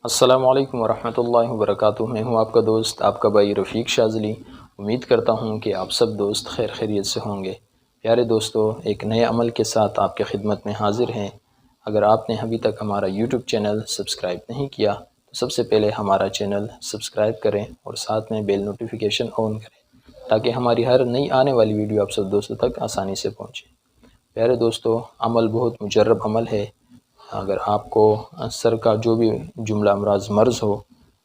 السلام علیکم ورحمۃ اللہ وبرکاتہ۔ میں ہوں آپ کا دوست، آپ کا بھائی رفیق شاذلی۔ امید کرتا ہوں کہ آپ سب دوست خیر خیریت سے ہوں گے۔ پیارے دوستو، ایک نئے عمل کے ساتھ آپ کے خدمت میں حاضر ہیں۔ اگر آپ نے ابھی تک ہمارا یوٹیوب چینل سبسکرائب نہیں کیا تو سب سے پہلے ہمارا چینل سبسکرائب کریں اور ساتھ میں بیل نوٹیفیکیشن آن کریں تاکہ ہماری ہر نئی آنے والی ویڈیو آپ سب دوستوں تک آسانی سے پہنچے۔ پیارے دوستو، عمل بہت مجرب عمل ہے۔ اگر آپ کو سر کا جو بھی جملہ امراض مرض ہو،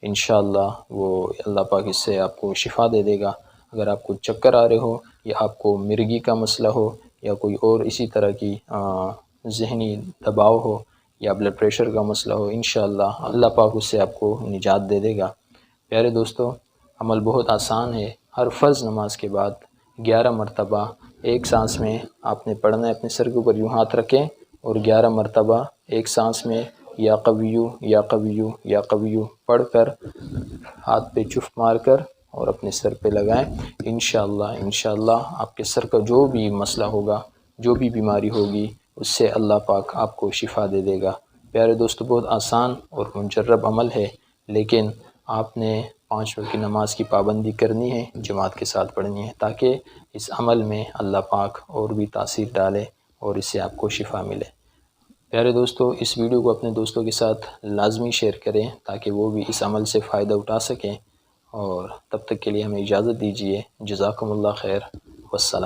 انشاءاللہ وہ اللہ پاک اس سے آپ کو شفا دے دے گا۔ اگر آپ کو چکر آ رہے ہو یا آپ کو مرگی کا مسئلہ ہو یا کوئی اور اسی طرح کی ذہنی دباؤ ہو یا بلڈ پریشر کا مسئلہ ہو، انشاءاللہ اللہ پاک اس سے آپ کو نجات دے دے گا۔ پیارے دوستو، عمل بہت آسان ہے۔ ہر فرض نماز کے بعد 11 مرتبہ ایک سانس میں آپ نے پڑھنا ہے۔ اپنے سر کے اوپر یوں ہاتھ رکھیں اور 11 مرتبہ ایک سانس میں یا قویو یا قویو یا قویو پڑھ کر ہاتھ پہ چف مار کر اور اپنے سر پہ لگائیں۔ انشاءاللہ آپ کے سر کا جو بھی مسئلہ ہوگا، جو بھی بیماری ہوگی، اس سے اللہ پاک آپ کو شفا دے دے گا۔ پیارے دوستو، بہت آسان اور مجرب عمل ہے، لیکن آپ نے 5 وقت کی نماز کی پابندی کرنی ہے، جماعت کے ساتھ پڑھنی ہے، تاکہ اس عمل میں اللہ پاک اور بھی تاثیر ڈالے اور اس سے آپ کو شفا ملے۔ پیارے دوستو، اس ویڈیو کو اپنے دوستوں کے ساتھ لازمی شیئر کریں تاکہ وہ بھی اس عمل سے فائدہ اٹھا سکیں، اور تب تک کے لیے ہمیں اجازت دیجیے۔ جزاکم اللہ خیر، والسلام۔